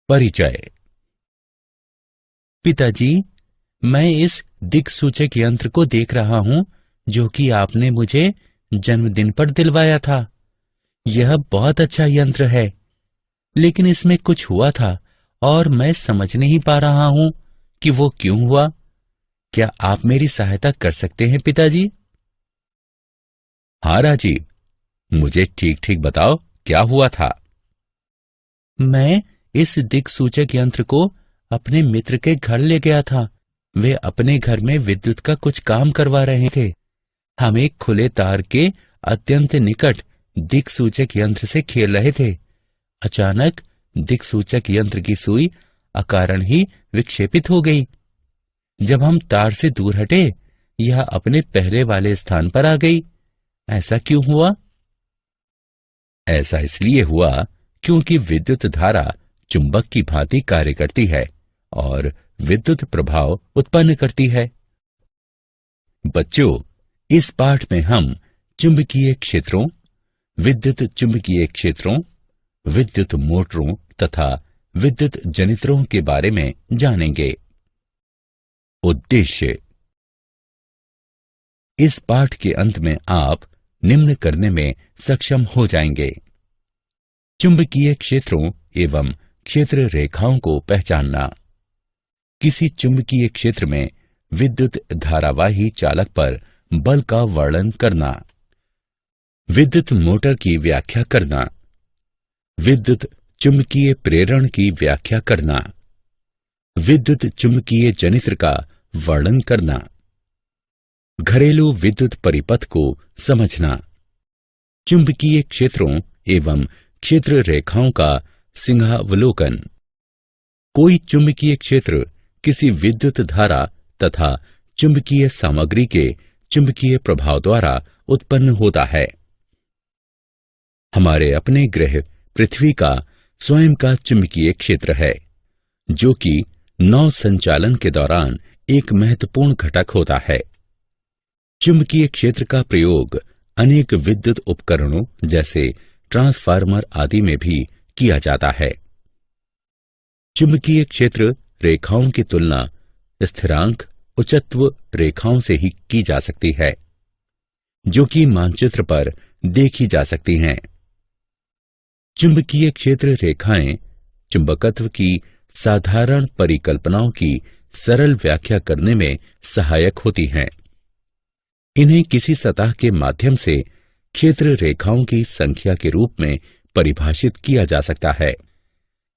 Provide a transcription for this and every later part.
परिचय। पिताजी, मैं इस दिक्सूचक यंत्र को देख रहा हूं जो कि आपने मुझे जन्मदिन पर दिलवाया था। यह बहुत अच्छा यंत्र है, लेकिन इसमें कुछ हुआ था और मैं समझ नहीं पा रहा हूं कि वो क्यों हुआ। क्या आप मेरी सहायता कर सकते हैं पिताजी? हाँ राजीव, मुझे ठीक ठीक बताओ क्या हुआ था। मैं इस दिक्सूचक यंत्र को अपने मित्र के घर ले गया था। वे अपने घर में विद्युत का कुछ काम करवा रहे थे। हम एक खुले तार के अत्यंत निकट दिक्सूचक यंत्र से खेल रहे थे। अचानक दिक्सूचक यंत्र की सुई अकारण ही विक्षेपित हो गई। जब हम तार से दूर हटे, यह अपने पहले वाले स्थान पर आ गई। ऐसा क्यों हुआ? ऐसा इसलिए हुआ क्योंकि विद्युत धारा चुंबक की भांति कार्य करती है और विद्युत प्रभाव उत्पन्न करती है। बच्चों, इस पाठ में हम चुंबकीय क्षेत्रों, विद्युत चुंबकीय क्षेत्रों, विद्युत मोटरों तथा विद्युत जनित्रों के बारे में जानेंगे। उद्देश्य। इस पाठ के अंत में आप निम्न करने में सक्षम हो जाएंगे: चुंबकीय क्षेत्रों एवं क्षेत्र रेखाओं को पहचानना, किसी चुंबकीय क्षेत्र में विद्युत धारावाही चालक पर बल का वर्णन करना, विद्युत मोटर की व्याख्या करना, विद्युत चुंबकीय प्रेरण की व्याख्या करना, विद्युत चुंबकीय जनित्र का वर्णन करना, घरेलू विद्युत परिपथ को समझना, चुंबकीय क्षेत्रों एवं क्षेत्र रेखाओं का सिंहावलोकन। कोई चुंबकीय क्षेत्र किसी विद्युत धारा तथा चुंबकीय सामग्री के चुंबकीय प्रभाव द्वारा उत्पन्न होता है। हमारे अपने ग्रह पृथ्वी का स्वयं का चुंबकीय क्षेत्र है, जो कि नौ संचालन के दौरान एक महत्वपूर्ण घटक होता है। चुंबकीय क्षेत्र का प्रयोग अनेक विद्युत उपकरणों जैसे ट्रांसफार्मर आदि में भी किया जाता है। चुंबकीय क्षेत्र रेखाओं की तुलना स्थिरांक उच्चत्व रेखाओं से ही की जा सकती है, जो कि मानचित्र पर देखी जा सकती हैं। चुंबकीय क्षेत्र रेखाएं चुंबकत्व की साधारण परिकल्पनाओं की सरल व्याख्या करने में सहायक होती हैं। इन्हें किसी सतह के माध्यम से क्षेत्र रेखाओं की संख्या के रूप में परिभाषित किया जा सकता है।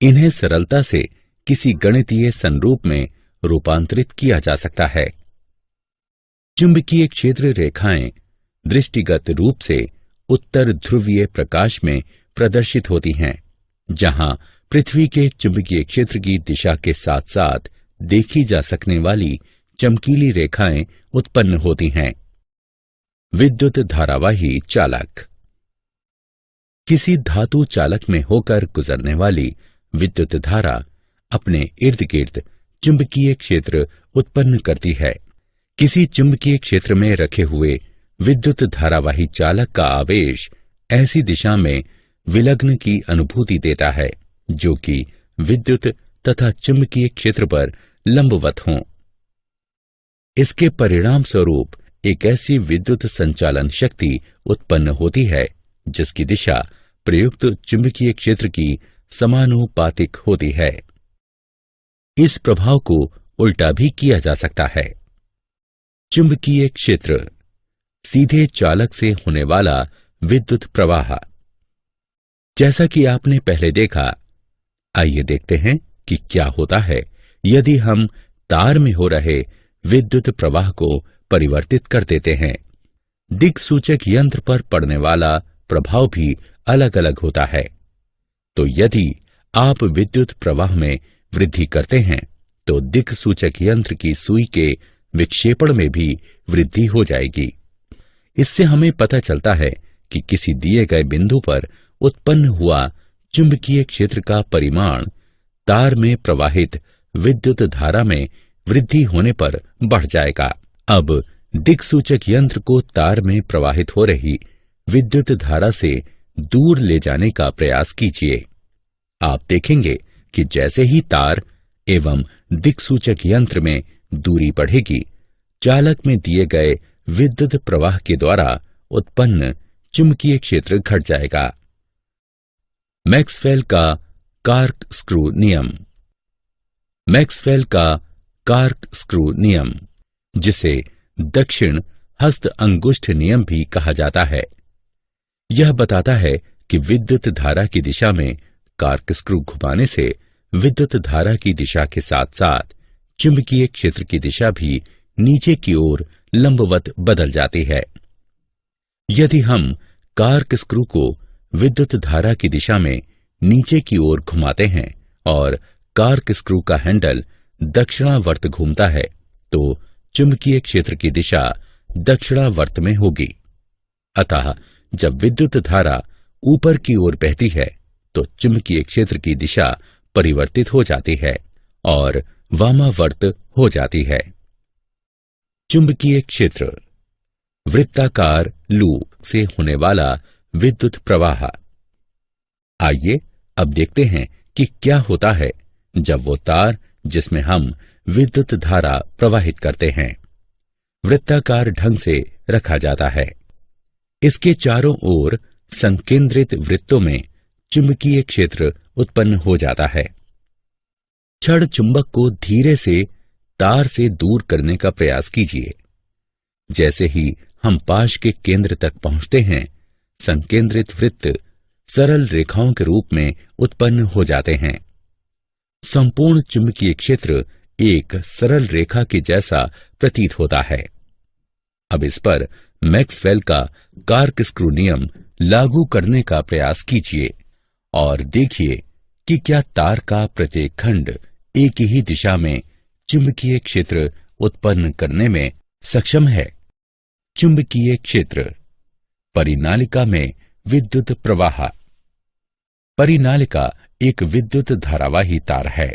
इन्हें सरलता से किसी गणितीय संरूप में रूपांतरित किया जा सकता है। चुंबकीय क्षेत्र रेखाएं दृष्टिगत रूप से उत्तर ध्रुवीय प्रकाश में प्रदर्शित होती हैं, जहां पृथ्वी के चुंबकीय क्षेत्र की दिशा के साथ साथ देखी जा सकने वाली चमकीली रेखाएं उत्पन्न होती हैं। विद्युत धारावाही चालक। किसी धातु चालक में होकर गुजरने वाली विद्युत धारा अपने इर्द गिर्द चुंबकीय क्षेत्र उत्पन्न करती है। किसी चुंबकीय क्षेत्र में रखे हुए विद्युत धारावाही चालक का आवेश ऐसी दिशा में विलग्न की अनुभूति देता है जो कि विद्युत तथा चुंबकीय क्षेत्र पर लंबवत हों। इसके परिणाम स्वरूप एक ऐसी विद्युत संचालन शक्ति उत्पन्न होती है जिसकी दिशा प्रयुक्त चुंबकीय क्षेत्र की समानुपातिक होती है। इस प्रभाव को उल्टा भी किया जा सकता है। चुंबकीय क्षेत्र सीधे चालक से होने वाला विद्युत प्रवाह। जैसा कि आपने पहले देखा, आइए देखते हैं कि क्या होता है यदि हम तार में हो रहे विद्युत प्रवाह को परिवर्तित कर देते हैं। दिक्सूचक यंत्र पर पड़ने वाला प्रभाव भी अलग अलग होता है। तो यदि आप विद्युत प्रवाह में वृद्धि करते हैं तो दिक्सूचक यंत्र की सुई के विक्षेपण में भी वृद्धि हो जाएगी। इससे हमें पता चलता है कि किसी दिए गए बिंदु पर उत्पन्न हुआ चुंबकीय क्षेत्र का परिमाण तार में प्रवाहित विद्युत धारा में वृद्धि होने पर बढ़ जाएगा। अब दिक्सूचक यंत्र को तार में प्रवाहित हो रही विद्युत धारा से दूर ले जाने का प्रयास कीजिए। आप देखेंगे कि जैसे ही तार एवं दिक्सूचक यंत्र में दूरी बढ़ेगी, चालक में दिए गए विद्युत प्रवाह के द्वारा उत्पन्न चुंबकीय क्षेत्र घट जाएगा। मैक्सवेल का कॉर्कस्क्रू नियम। मैक्सवेल का कॉर्कस्क्रू नियम, जिसे दक्षिण हस्त अंगुष्ठ नियम भी कहा जाता है, यह बताता है कि विद्युत धारा की दिशा में कॉर्कस्क्रू घुमाने से विद्युत धारा की दिशा के साथ साथ चुंबकीय क्षेत्र की दिशा भी नीचे की ओर लंबवत बदल जाती है। यदि हम कॉर्कस्क्रू को विद्युत धारा की दिशा में नीचे की ओर घुमाते हैं और कॉर्कस्क्रू का हैंडल दक्षिणावर्त घूमता है, तो चुंबकीय क्षेत्र की दिशा दक्षिणावर्त में होगी। अतः जब विद्युत धारा ऊपर की ओर बहती है तो चुंबकीय क्षेत्र की दिशा परिवर्तित हो जाती है और वामावर्त हो जाती है। चुंबकीय क्षेत्र, वृत्ताकार लूप से होने वाला विद्युत प्रवाह। आइए अब देखते हैं कि क्या होता है जब वो तार जिसमें हम विद्युत धारा प्रवाहित करते हैं वृत्ताकार ढंग से रखा जाता है। इसके चारों ओर संकेंद्रित वृत्तों में चुंबकीय क्षेत्र उत्पन्न हो जाता है। छड़ चुंबक को धीरे से तार से दूर करने का प्रयास कीजिए। जैसे ही हम पाश के केंद्र तक पहुंचते हैं, संकेंद्रित वृत्त सरल रेखाओं के रूप में उत्पन्न हो जाते हैं। संपूर्ण चुंबकीय क्षेत्र एक सरल रेखा के जैसा प्रतीत होता है। अब इस पर मैक्सवेल का कॉर्कस्क्रू नियम लागू करने का प्रयास कीजिए और देखिए कि क्या तार का प्रत्येक खंड एक ही दिशा में चुंबकीय क्षेत्र उत्पन्न करने में सक्षम है। चुंबकीय क्षेत्र, परिनालिका में विद्युत प्रवाह। परिनालिका एक विद्युत धारावाही तार है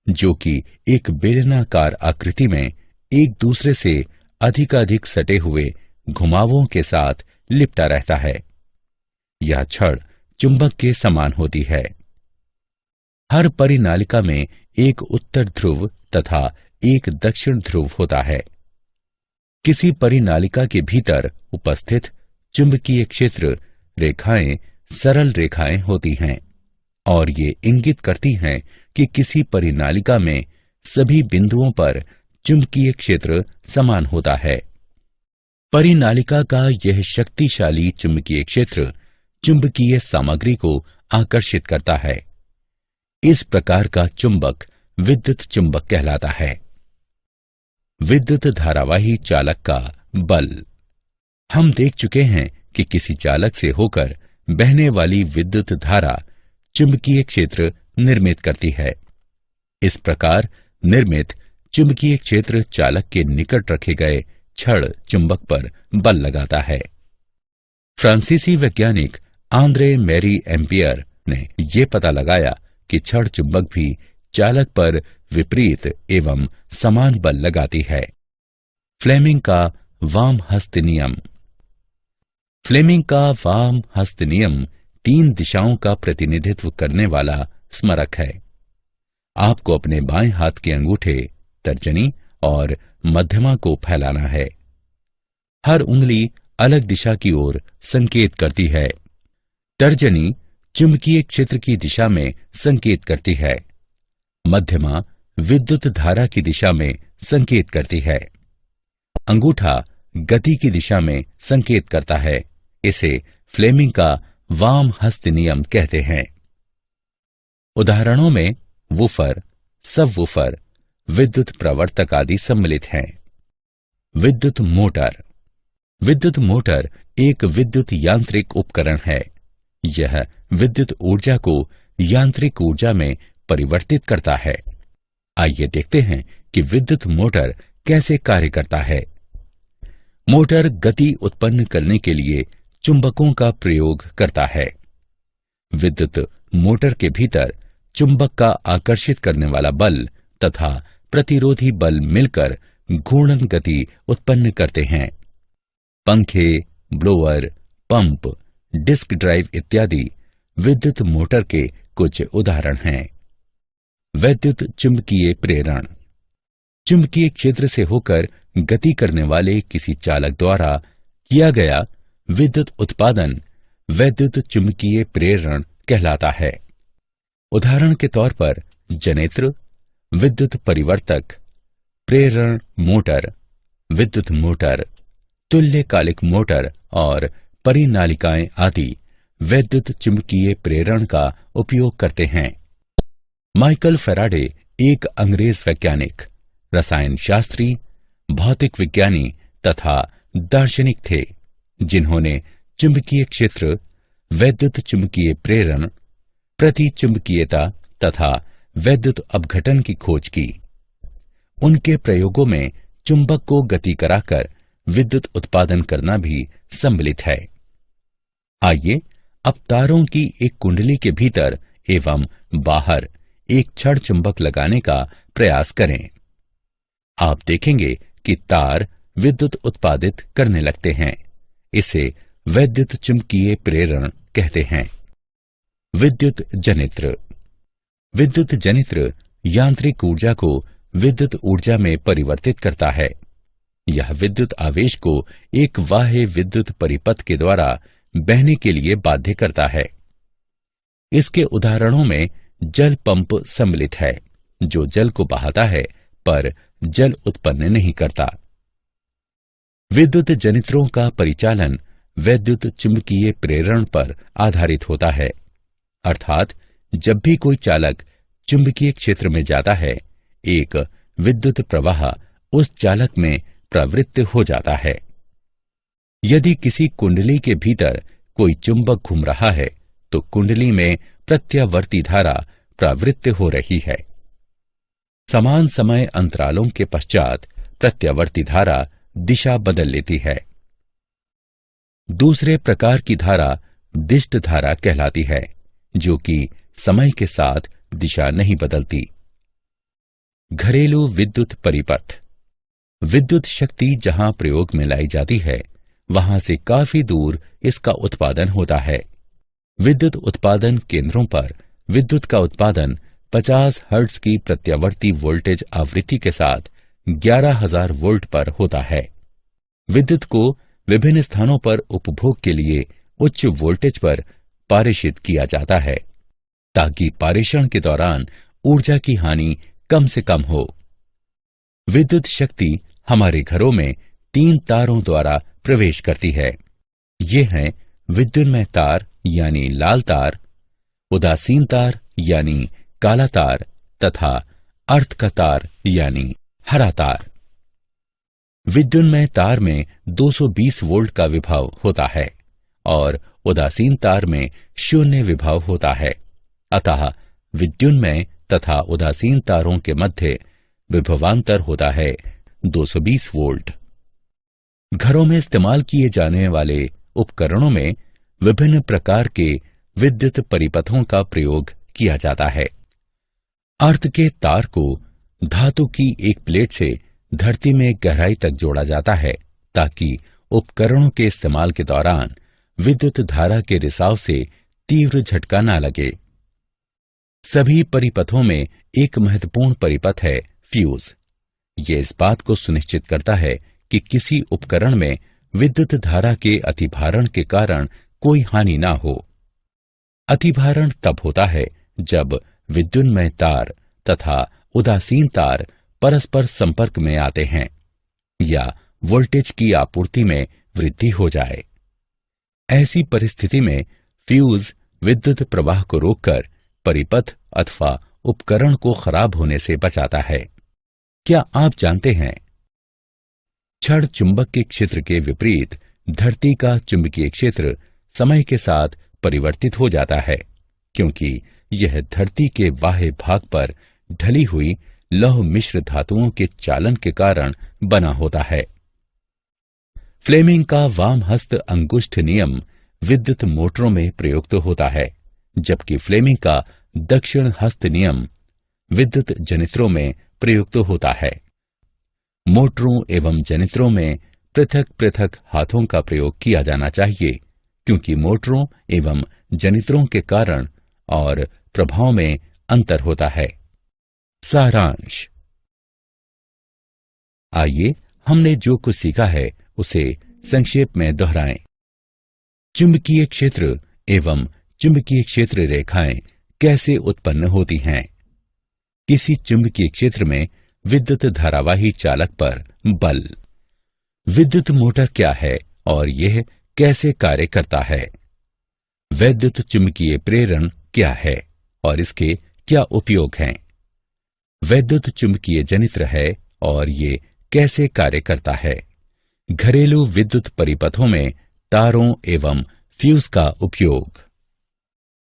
जो कि एक बेलनाकार आकृति में एक दूसरे से अधिकाधिक सटे हुए घुमावों के साथ लिपटा रहता है। यह छड़ चुंबक के समान होती है। हर परिनालिका में एक उत्तर ध्रुव तथा एक दक्षिण ध्रुव होता है। किसी परिनालिका के भीतर उपस्थित चुंबकीय क्षेत्र रेखाएं सरल रेखाएं होती हैं और ये इंगित करती हैं कि किसी परिनालिका में सभी बिंदुओं पर चुंबकीय क्षेत्र समान होता है। परिनालिका का यह शक्तिशाली चुंबकीय क्षेत्र चुंबकीय सामग्री को आकर्षित करता है। इस प्रकार का चुंबक विद्युत चुंबक कहलाता है। विद्युत धारावाही चालक का बल। हम देख चुके हैं कि किसी चालक से होकर बहने वाली विद्युत धारा चुंबकीय क्षेत्र निर्मित करती है। इस प्रकार निर्मित चुंबकीय क्षेत्र चालक के निकट रखे गए छड़ चुंबक पर बल लगाता है। फ्रांसीसी वैज्ञानिक आंद्रे मैरी एम्पियर ने यह पता लगाया कि छड़ चुंबक भी चालक पर विपरीत एवं समान बल लगाती है। फ्लेमिंग का वाम हस्त नियम। फ्लेमिंग का वाम हस्त नियम 3 दिशाओं का प्रतिनिधित्व करने वाला स्मारक है। आपको अपने बाएं हाथ के अंगूठे, तर्जनी और मध्यमा को फैलाना है। हर उंगली अलग दिशा की ओर संकेत करती है। तर्जनी चुंबकीय क्षेत्र की दिशा में संकेत करती है। मध्यमा विद्युत धारा की दिशा में संकेत करती है। अंगूठा गति की दिशा में संकेत करता है। इसे फ्लेमिंग का वाम हस्त नियम कहते हैं। उदाहरणों में वूफर, सबवूफर, विद्युत प्रवर्तक आदि सम्मिलित हैं। विद्युत मोटर। विद्युत मोटर एक विद्युत यांत्रिक उपकरण है। यह विद्युत ऊर्जा को यांत्रिक ऊर्जा में परिवर्तित करता है। आइए देखते हैं कि विद्युत मोटर कैसे कार्य करता है। मोटर गति उत्पन्न करने के लिए चुंबकों का प्रयोग करता है। विद्युत मोटर के भीतर चुंबक का आकर्षित करने वाला बल तथा प्रतिरोधी बल मिलकर घूर्णन गति उत्पन्न करते हैं। पंखे, ब्लोअर, पंप, डिस्क ड्राइव इत्यादि विद्युत मोटर के कुछ उदाहरण हैं। वैद्युत चुंबकीय प्रेरण। चुंबकीय क्षेत्र से होकर गति करने वाले किसी चालक द्वारा किया गया विद्युत उत्पादन वैद्युत चुंबकीय प्रेरण कहलाता है। उदाहरण के तौर पर जनेत्र, विद्युत परिवर्तक, प्रेरण मोटर, विद्युत मोटर, तुल्यकालिक मोटर और परिनालिकाएं आदि वैद्युत चुंबकीय प्रेरण का उपयोग करते हैं। माइकल फैराडे एक अंग्रेज वैज्ञानिक, रसायन शास्त्री, भौतिक विज्ञानी तथा दार्शनिक थे, जिन्होंने चुंबकीय क्षेत्र, वैद्युत चुंबकीय प्रेरण, प्रतिचुंबकीयता तथा वैद्युत अपघटन की खोज की। उनके प्रयोगों में चुंबक को गति कराकर विद्युत उत्पादन करना भी सम्मिलित है। आइए अब तारों की एक कुंडली के भीतर एवं बाहर एक छड़ चुंबक लगाने का प्रयास करें। आप देखेंगे कि तार विद्युत उत्पादित करने लगते हैं। इसे वैद्युत चुंबकीय प्रेरण कहते हैं। विद्युत जनित्र। विद्युत जनित्र यांत्रिक ऊर्जा को विद्युत ऊर्जा में परिवर्तित करता है। यह विद्युत आवेश को एक बाह्य विद्युत परिपथ के द्वारा बहने के लिए बाध्य करता है। इसके उदाहरणों में जल पंप सम्मिलित है, जो जल को बहाता है पर जल उत्पन्न नहीं करता। विद्युत जनित्रों का परिचालन वैद्युत चुंबकीय प्रेरण पर आधारित होता है, अर्थात जब भी कोई चालक चुंबकीय क्षेत्र में जाता है, एक विद्युत प्रवाह उस चालक में प्रवृत्त हो जाता है। यदि किसी कुंडली के भीतर कोई चुंबक घूम रहा है, तो कुंडली में प्रत्यावर्ती धारा प्रवृत्त हो रही है। समान समय अंतरालों के पश्चात प्रत्यावर्ती धारा दिशा बदल लेती है। दूसरे प्रकार की धारा दिष्ट धारा कहलाती है, जो कि समय के साथ दिशा नहीं बदलती। घरेलू विद्युत परिपथ। विद्युत शक्ति जहां प्रयोग में लाई जाती है, वहां से काफी दूर इसका उत्पादन होता है। विद्युत उत्पादन केंद्रों पर विद्युत का उत्पादन 50 हर्ट्ज की प्रत्यावर्ती वोल्टेज आवृत्ति के साथ 11,000 वोल्ट पर होता है। विद्युत को विभिन्न स्थानों पर उपभोग के लिए उच्च वोल्टेज पर पारेषित किया जाता है, ताकि पारेषण के दौरान ऊर्जा की हानि कम से कम हो। विद्युत शक्ति हमारे घरों में 3 तारों द्वारा प्रवेश करती है। ये हैं विद्युन्मय तार यानी लाल तार, उदासीन तार यानी काला तार तथा अर्थ का तार यानी हरा तार। विद्युन्मय तार में 220 वोल्ट का विभव होता है और उदासीन तार में 0 विभव होता है। अतः विद्युन्मय तथा उदासीन तारों के मध्य विभवांतर होता है 220 वोल्ट। घरों में इस्तेमाल किए जाने वाले उपकरणों में विभिन्न प्रकार के विद्युत परिपथों का प्रयोग किया जाता है। अर्थ के तार को धातु की एक प्लेट से धरती में गहराई तक जोड़ा जाता है, ताकि उपकरणों के इस्तेमाल के दौरान विद्युत धारा के रिसाव से तीव्र झटका न लगे। सभी परिपथों में एक महत्वपूर्ण परिपथ है फ्यूज। ये इस बात को सुनिश्चित करता है कि किसी उपकरण में विद्युत धारा के अतिभारण के कारण कोई हानि न हो। अतिभारण तब होता है जब विद्युन्मय तार तथा उदासीन तार परस्पर संपर्क में आते हैं या वोल्टेज की आपूर्ति में वृद्धि हो जाए। ऐसी परिस्थिति में फ्यूज विद्युत प्रवाह को रोककर परिपथ अथवा उपकरण को खराब होने से बचाता है। क्या आप जानते हैं, छड़ चुंबक के क्षेत्र के विपरीत धरती का चुंबकीय क्षेत्र समय के साथ परिवर्तित हो जाता है, क्योंकि यह धरती के बाह्य भाग पर ढली हुई लौह मिश्र धातुओं के चालन के कारण बना होता है। फ्लेमिंग का वाम हस्त अंगुष्ठ नियम विद्युत मोटरों में प्रयुक्त होता है, जबकि फ्लेमिंग का दक्षिण हस्त नियम विद्युत जनित्रों में प्रयुक्त होता है। मोटरों एवं जनित्रों में पृथक पृथक हाथों का प्रयोग किया जाना चाहिए, क्योंकि मोटरों एवं जनित्रों के कारण और प्रभाव में अंतर होता है। सारांश। आइए हमने जो कुछ सीखा है उसे संक्षेप में दोहराएं। चुंबकीय क्षेत्र एवं चुंबकीय क्षेत्र रेखाएं कैसे उत्पन्न होती हैं? किसी चुंबकीय क्षेत्र में विद्युत धारावाही चालक पर बल। विद्युत मोटर क्या है और यह कैसे कार्य करता है? वैद्युत चुंबकीय प्रेरण क्या है और इसके क्या उपयोग हैं? वैद्युत चुंबकीय जनित्र है और ये कैसे कार्य करता है? घरेलू विद्युत परिपथों में तारों एवं फ्यूज का उपयोग।